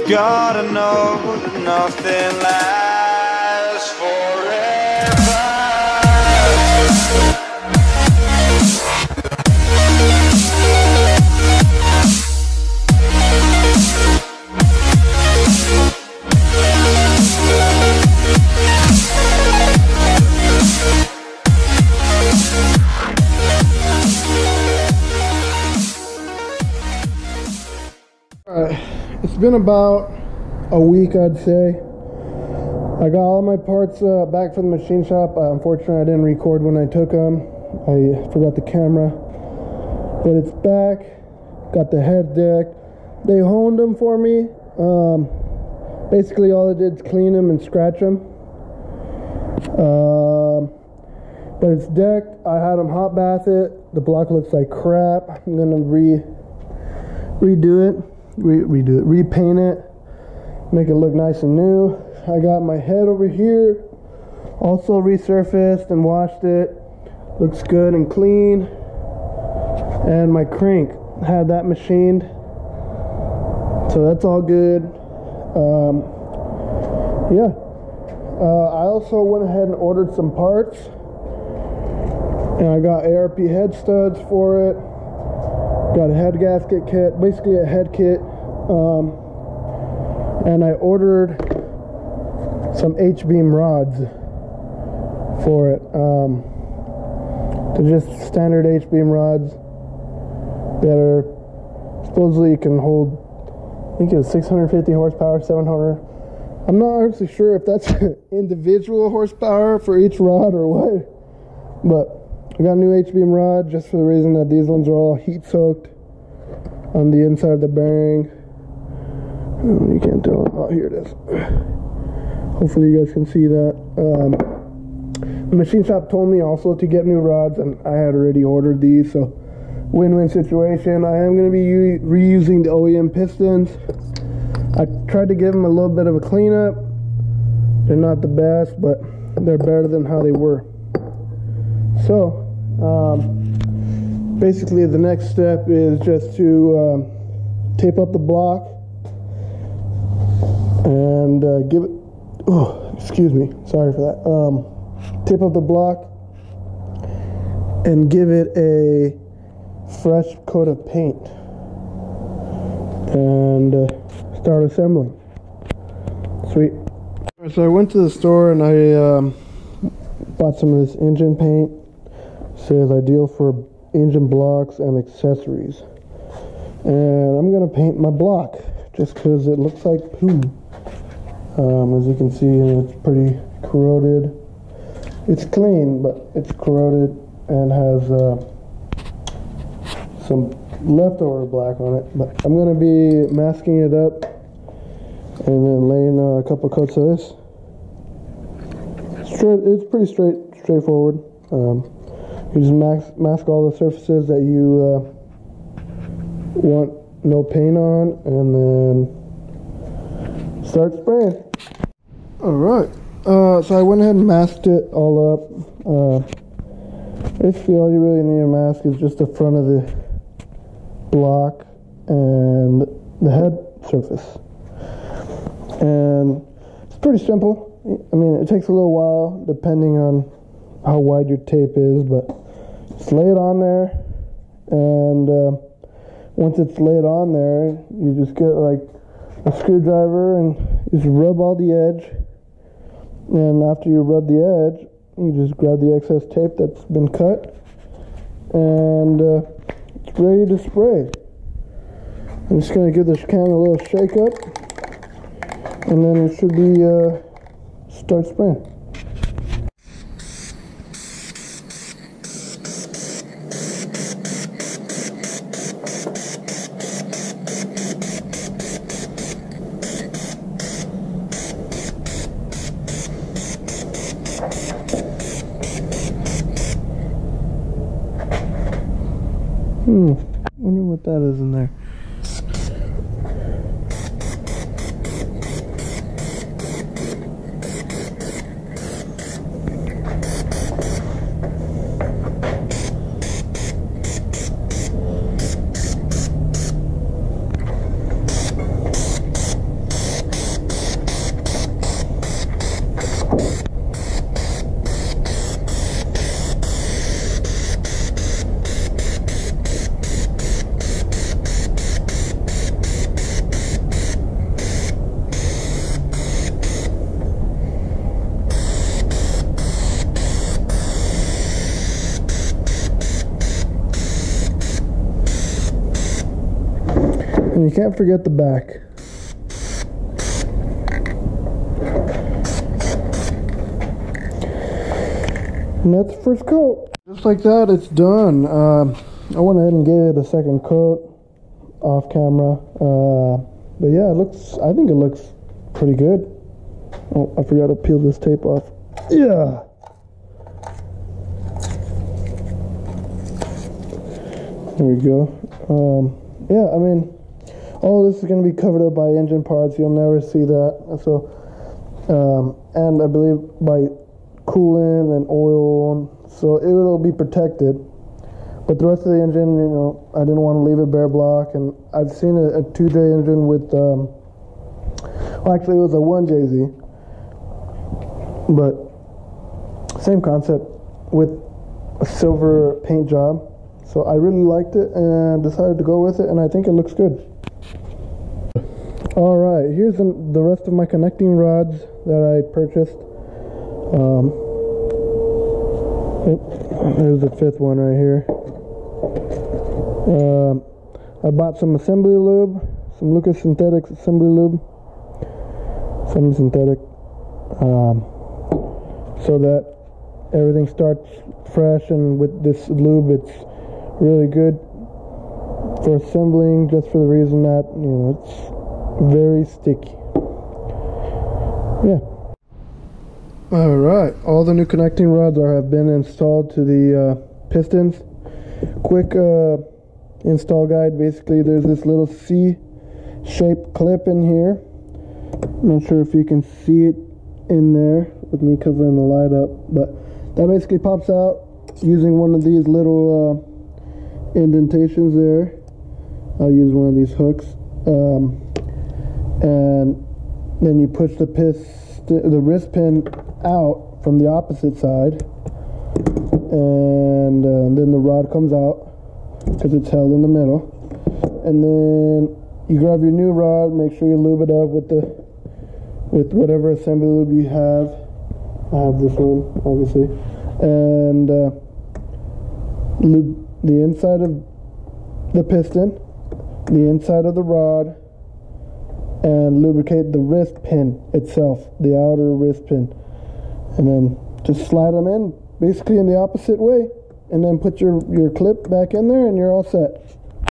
You've gotta know that nothing lasts forever. Alright, it's been about a week, I'd say. I got all my parts back from the machine shop. Unfortunately, I didn't record when I took them. I forgot the camera. But it's back. Got the head deck. They honed them for me. Basically, all I did is clean them and scratch them. But it's decked. I had them hot bath it. The block looks like crap. I'm gonna redo it. Repaint it, make it look nice and new. I got my head over here, also resurfaced and washed it. Looks good and clean. And my crank, had that machined, so that's all good. Yeah. I also went ahead and ordered some parts, and I got ARP head studs for it. Got a head gasket kit, basically a head kit, and I ordered some H-beam rods for it. They're just standard H-beam rods that are supposedly can hold, I think it's 650 horsepower, 700. I'm not actually sure if that's individual horsepower for each rod or what, but I got a new H-beam rod just for the reason that these ones are all heat soaked on the inside of the bearing. You can't tell. Oh, here it is. Hopefully you guys can see that. The machine shop told me also to get new rods, and I had already ordered these, so win-win situation. I am going to be reusing the OEM pistons. I tried to give them a little bit of a cleanup. They're not the best, but they're better than how they were. So basically the next step is just to tape up the block and give it, oh, excuse me, sorry for that, tape up the block and give it a fresh coat of paint and start assembling. Sweet. So I went to the store and I bought some of this engine paint. It says ideal for engine blocks and accessories, and I'm gonna paint my block just because it looks like poo. As you can see, it's pretty corroded. It's clean, but it's corroded and has some leftover black on it. But I'm gonna be masking it up and then laying a couple coats of this. It's pretty straightforward. You just mask all the surfaces that you want no paint on, and then start spraying. Alright, so I went ahead and masked it all up. Basically all you really need to mask is just the front of the block and the head surface. And it's pretty simple. I mean, it takes a little while depending on how wide your tape is, but just lay it on there, and once it's laid on there, you just get like a screwdriver and just rub all the edge, and after you rub the edge, you just grab the excess tape that's been cut, and it's ready to spray. I'm just going to give this can a little shake up, and then it should be start spraying. Wonder what that is in there. And you can't forget the back. And that's the first coat. Just like that, it's done. I went ahead and gave it a second coat off camera. But yeah, I think it looks pretty good. Oh, I forgot to peel this tape off. Yeah. There we go. Yeah, I mean, all of this is going to be covered up by engine parts. You'll never see that. So, and I believe by coolant and oil, so it will be protected. But the rest of the engine, you know, I didn't want to leave it bare block. And I've seen a 2J engine with, well, actually it was a 1JZ, but same concept with a silver paint job. So I really liked it and decided to go with it, and I think it looks good. Alright, here's the rest of my connecting rods that I purchased. There's the fifth one right here. I bought some assembly lube, some Lucas Synthetics assembly lube, semi-synthetic, so that everything starts fresh, and with this lube it's really good for assembling, just for the reason that, you know, it's very sticky. Yeah. Alright, all the new connecting rods have been installed to the pistons. Quick install guide. Basically, there's this little C-shaped clip in here. I'm not sure if you can see it in there with me covering the light up, but that basically pops out using one of these little indentations there. I'll use one of these hooks, and then you push the wrist pin out from the opposite side, and then the rod comes out because it's held in the middle, and then you grab your new rod. Make sure you lube it up with whatever assembly lube you have. I have this one, obviously, and lube the inside of the piston, the inside of the rod, and lubricate the wrist pin itself, the outer wrist pin, and then just slide them in basically in the opposite way, and then put your clip back in there and you're all set.